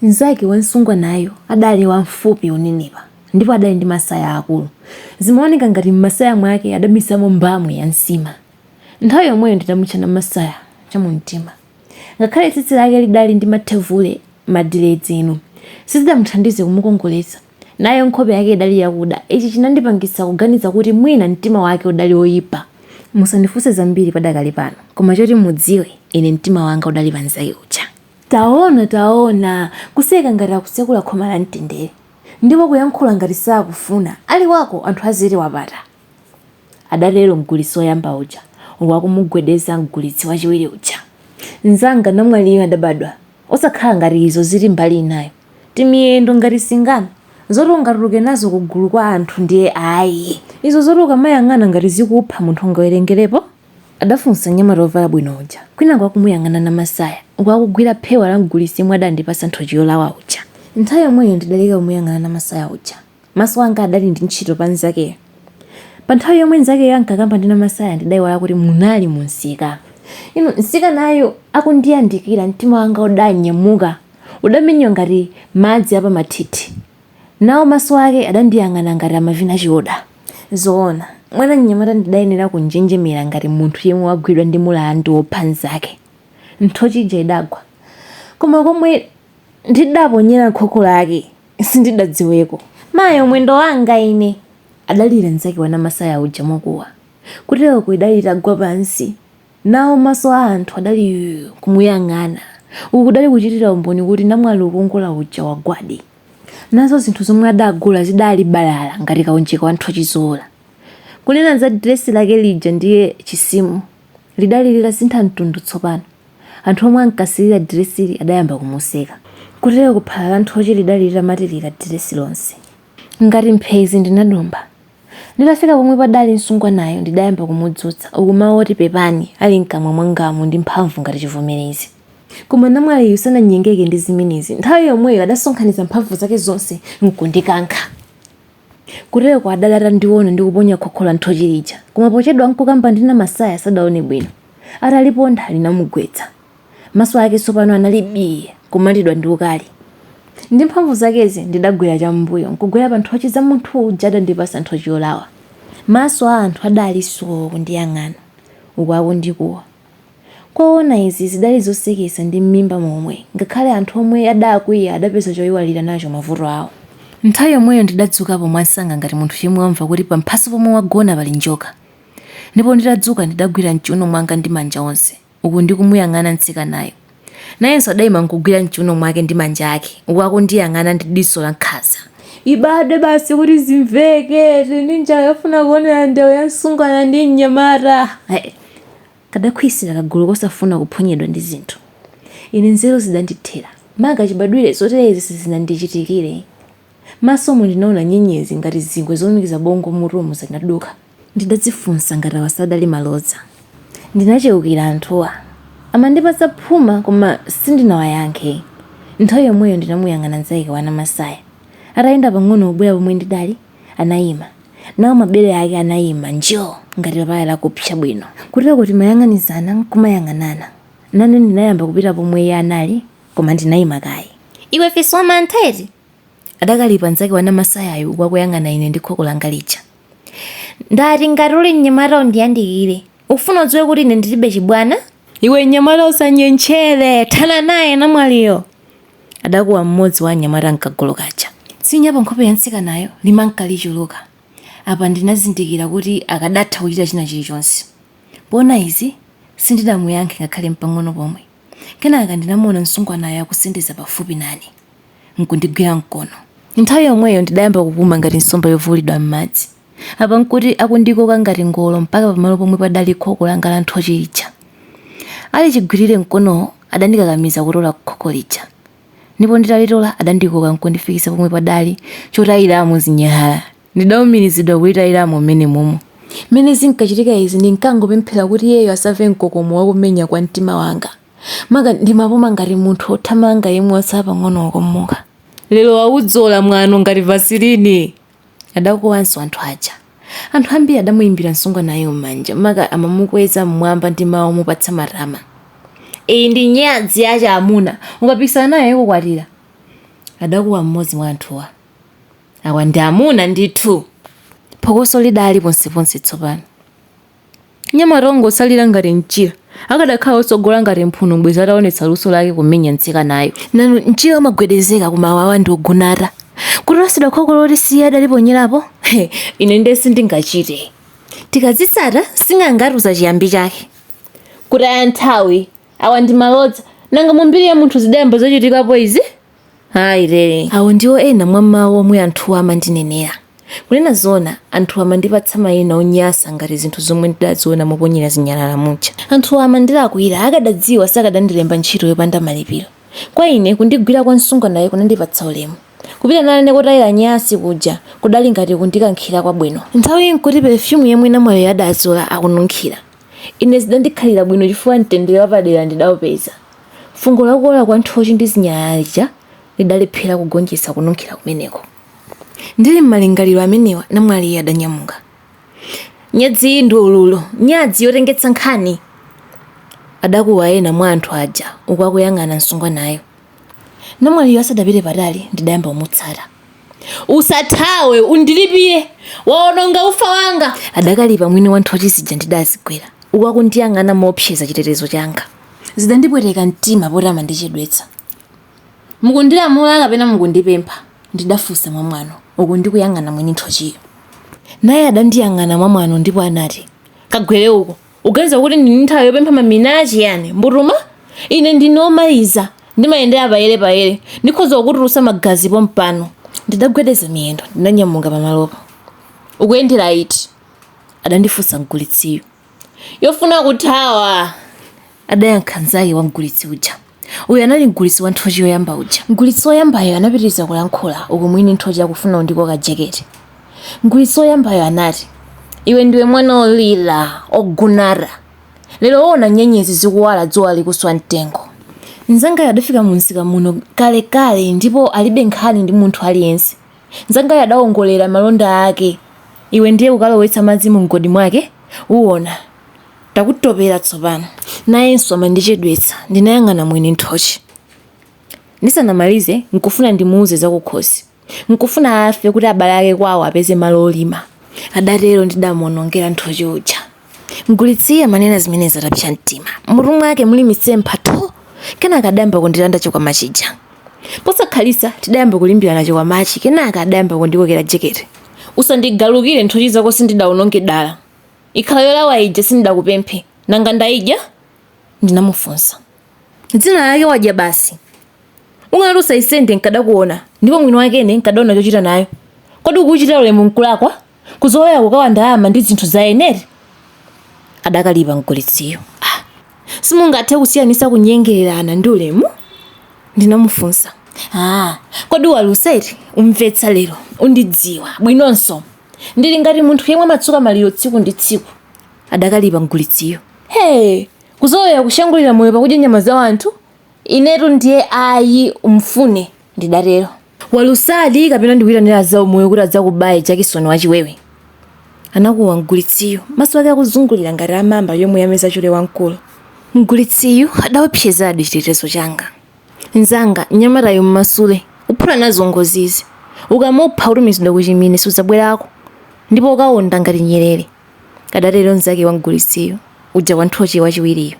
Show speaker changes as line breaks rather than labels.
Nzake wansungwa nayo adali wamfupi unenepa ndipo adali ndi masaya akulu. Zimaoneka ngati m'masaya mwake adabisamo mbamwe ya nsima. Nthawi yomweyo ndidamutchana masaya chamumtima. Ngakhale tsitsi lake lidali ndi mathevule madiledzi inu sizidamuthandize kumukongoletsa. Nayo nkhope yake idali yakuda. Ichi chinandipangitsa kuganiza kuti mwina mtima wake udali oyipa. Musandifunse zambiri padakali pano, koma choti mudziwe ine mtima wanga udali pa Nzake uja. Taona kuseka ngati akusekula khoma la mtendere ndipo kuyankhula ngati sakufuna ali wako anthu azere wapata. Adalero mgulitsi woyamba uja wakumugwedeza mgulitsi wachiwiri uja. Nzanga namwaliyo adabadwa osakhala ngati izo zili mbali inayo, timiyendo ngati singano zoti ungatuluke nazo kugulu kwa anthu ndiye ayi. Izo zoti ukamayang'ana ngati zikupha munthu ungawerengerepo. Adafunsa nyamata ovala bwino uja kwina kwakumuyang'ana na masaya kwakugwira phewa la mgulitsi yemwe adandipasa nthochi yolawa uja. Nthawi yomweyo ndidaleka kumuyang'ana na masaya uja. Maso anga adali ndi ntchito pa Nzakeyo. Pa nthawi yomwe Nzakeyo ankakamba ndi masaya ndidayiwala kuti munali munsika. Ino nsika nayo akundiyandikira, mtima wanga udanyamuka udamenywa ngati madzi apa mathithi. Nawo maso ake adandiyang'ana ngati amavina chioda. Zoona mwana mnyamata ndidayenera kunjenjemera ngati munthu yemwe wagwidwa ndi mulandu wopha Nzake. Nthochi ija idagwa, koma komwe ndidaponyera khokho lake sindidadziweko. Mayo mwendo wanga ine, adalira Nzake wana masaya uja mokuwa. Kutero kuidali itagwa pansi. Nawo maso a anthu adali kumuyang'ana. Uku kudali kuchitira umboni kuti namwali ukongola uja wagwadi. Nazo zinthu zomwe adagula zidali balala ngati kaunjika wa nthochi zola. Kunena za dresi lake lija ndiye chisimu lidali lilasintha mtundu tsopano. Anthu omwe ankasilira dresi adayamba kumuseka. Kutero kuphala la nthochi lidali litamatirira dresi lonse. Ngati mphezi ndinadumba. Nditafika pomwe padali msungwa nayo ndidayamba kumudzutsa ukumawa oti pepani ali mkamwa mwangamu ndi mphamvu ngati chivomerezi. Koma namwaliyo sananyengeke ndi zimenezi. Nthawi yomweyo adasonkhanitsa mphamvu zake zonse nkundikankha. Kutero kwa adali atandiona ndikuponya khokho la nthochi lija. Koma pochedwa nkukamba ndina masaya sadaone bwino. Ataliponda linamugwetsa. Maso ake tsopano analibiye kumalitidwa ndi ukali. Ndi mphamvu zakezi ndidagwera cham'mbuyo nkugwera pa nthochi za munthu uja adandipasa nthochi yolawa. Maso a anthu adali soo kundiyang'ana uku akundikuwa. Kwaona izi zidali zosekesa ndi m'mimba momwe ngakhale anthu omwe adakwiya adapeza choyiwalira nacho mavuto awo. Nthawi yomweyo ndidadzukapo mwansanga ngati munthu yemwe wamva kuti pamphasa pomwe wagona pali njoka. Ndipo nditadzuka ndidagwira mchiuno mwanga ndi manja onse uku ndikumuyang'ana mtsikanayo. Nayenso adayima nkugwira mchiuno mwake ndi manja ake uku akundiyang'ana ndi diso la nkhanza. Ibade basi kuti zimveke ninja yafuna kuonera ndewu ya msungwana ndi mnyamata. Kadakhwisira kagulu kosafuna kuphonyedwa ndi zinthu. Ine nzeru zidandithera. Maga chibadwire zoterezi sizinandichitikire. Maso omwe ndinaona nyenyezi ngati zingwe zonukiza bongo murumu zinaduka. Ndidadzifunsa ngati awasadali maloza. Ndinachewukira anthuwa. Amandipatsa phuma koma sindinawayankhe. Nthawi yomweyo ndinamuyang'ana Nzake wana masaya. Atayenda pang'ono kubwera pomwe ndidali anayima. Nawo mabere ake anayima njoo ngati papaya lakupsa bwino. Kutero kuti mayang'anizana nkumayang'anana. Nane ndinayamba kupita pomwe iye anali koma ndinayima kaye. Iwe feso amanteri? Adakalipa Nzake wana masayayo kwakuyang'ana ine ndi khokho langa lija. Ndati ngati uli mnyamata undiyandikire. Ufuna udziwe kuti ine ndilibe chibwana? Iwe mnyamata usanyenchere, thana naye namwaliyo. Adakuwa mmodzi wa anyamata mkagolo kaja. Tsinya pa nkhope ya mtsikanayo limankalichuluka. Apa ndinazindikira kuti akadatha kuchita china chilichonse. Pona izi sindidamuyankhe ngakhale mpang'ono pomwe. Kenaka ndinamuona msungwanayo akusendeza pafupi nane nkundigwira mkono. Nthawi yomweyo ndidayamba kupuma ngati nsomba yovulidwa m'madzi. Apa nkuti akundikoka ngati ngolo mpaka pamalo pomwe padali khokho langa la nthochi lija. Ali chigwirire mkono adandikakamiza kutola khokho lija. Ndipo nditalitola adandikoka nkundifikisa pomwe padali chotayiramo zinyala. Ndidawumirizidwa kutayiramo mmene momwe. Mene zinkachitika izi ndinkangopemphera kuti iyeyo asave mkokomo wakumenya kwa mtima wanga. Maga ndimapuma ngati munthu othamanga yemwe wasala pang'ono wokomoka. Lero waudzola mwano ngati vasilini. Adakuwanso anthu aja. Anthu ambiri adamuyimbira msungwanayo m'manja maga amamukweza mmwamba ndi mawu omupatsa marama. Iyi ndi nyadzi yacha amuna ungapikisana naye kukwatira. adakuwa mmodzi mwa anthuwa. Awa ndi amuna ndithu. Phokoso lidali ponseponse tsopano. Nyamata ongosalira ngati mchira akadakhala otsogola ngati mphuno bweza ataonetsa luso lake kumenya mtsikanayo. Nanu mchira umagwedezeka kumawawa ndi ogunata kuti lasidwa khoko lotisiya adaliponyerapo. Ine nde sindingachite. Tikazisata singangatuza chiyambi chake kuti aya nthawi awa ndi malodza nanga mumbiri ya munthu zidayamba zochitikapo izi. Hayi lere awo ndiwo ena mwa mawu omwe anthuwa amandinenera. Kunena zona anthuwa amandipatsa mayina onyasa ngati zinthu zomwe ndidaziona moponyera zinyalala mucha. Anthuwa amandilakwira akadadziwa sakadandilemba ntchito yopanda malipiro. Kwa ine kundigwira kwa msunga naye kunandipatsa ulemu. Kupita nane kotayira nyasi kuja kudali ngati kundikankhira kwabwino. Nthawi nkuti perfume yemwe namwayo yadazola akununkhira. Ine zidandikhalira bwino chifukwa mtendere wapadera ndidawupeza. Fungo lakuola kwa nthochi ndi zinyalala lidalephera kugonjetsa kununkhira kumeneko. Ndili mmalingaliro amenewa namwali adanyamuka. Nyadzi ndi ululo, nyadzi yotengetsa nkhani. Adakuwa ena mwa anthu aja ukwakuyang'ana msunga nayo. Namwaliyo asadapite patali ndidayamba kumutsata. Usathawe undilipire waononga ufa wanga. Adakalipa mwini wa nthochi zija ndidazigwera ukwakundiyang'ana moopseza chitetezo changa. Zidandipweteka mtima poti amandichedwetsa. Mukundilamula kapena mukundipempha? Ndidafunsa mwamwano uku ndikuyang'ana mwini nthochiyo. Naye adandiyang'ana mwamwano ndipo anati, kagwere uko uganiza kuti ndini nthawi yopempha maminachi yani mbutuma? Ine ndinomaliza ndimayendera payere ndikhoza kukutulusa magazi pompano. Ndidagwedeza miyendo ndinanyamuka pamalopo. Ukuyendera iti? Adandifunsa mgulitsiyo. Yofuna kuthawa, adayankha nzake wa mgulitsi uja. Uyu anali mgulitsi wa nthochi yoyamba uja. Mgulitsi woyambayo anapitiriza kulankhula uku mwini nthochi akufuna undikoka jaketi. Mgulitsi woyambayo anati, iwe ndiwe mwana olira ogunara. Lero ona nyenyezi zikuwala dzuwa likuswa mtengo. Nzangayo adafika munsika muno kale ndipo alibe nkhani ndi munthu aliyense. Nzangayo adawongolera malonda ake. Iwe ndiye ukalowetsa madzi mu mgodi mwake? Uwona takutopera tsopano. Nayenso amandichedwetsa ndinayang'ana mwini nthochi. Ndisanamalize nkufuna ndimuuze zakukhosi. Nkufuna afe kuti abale ake kwawo apeze malo olima. Adatero ndidamuonongera nthochi uja. Mgulitsi amanena zimenezi atapsa mtima. Mutu mwake muli mitsempha to. Kenaka adayamba kundilanda chikwama chija. Posakhalisa tidayamba kulimbirana chikwamachi kenaka adayamba kundikokera jaketi. Usandigalukire nthochi zako sindidawononge dala. Ikhala yolawa ija sindidakupemphe. Nanga ndayidya? Ndinamufunsa. Dzina lake wadya basi. Ungalusa isende nkadakuona ndipo mwini wake ene nkadaona chochita nayo. Kodi ukuchita ulemu mkulakwa? Kuzoya kukawa ndalama ndi zinthu za eneri? Adakalipa mgulitsiyo. Simungathe kusiyanisa kunyengererana ndi ulemu? Ndinamufunsa. Kodi waluseti umvetsa lero undidziwa bwinonso. Ndili ngati munthu yemwe amatsuka maliro tsiku ndi tsiku. Adakalipa mgulitsiyo. Kuzoya kushangulira moyo pakudya nyama za anthu? Inetu ndiye ayi umfune ndidatero. Walusadi kapena ndikuyitanira za umoyo kuti adzakubaye Jackson wachiwewe. Anakuwa mgulitsiyo maso ake akuzungulira ngati amamba yomwe yameza chule wamkulu. Mgulitsiyo adawapsezadi chitetezo changa. Nzanga nyamatayo mmasule uphula nazo ngozizi. Ukamupha utumizidwa kuchimine sudzabwerako ndipo ukaonda ngati nyerere. Adatero nzake wa mgulitsiyo uja wa nthochi wachiwiriyo.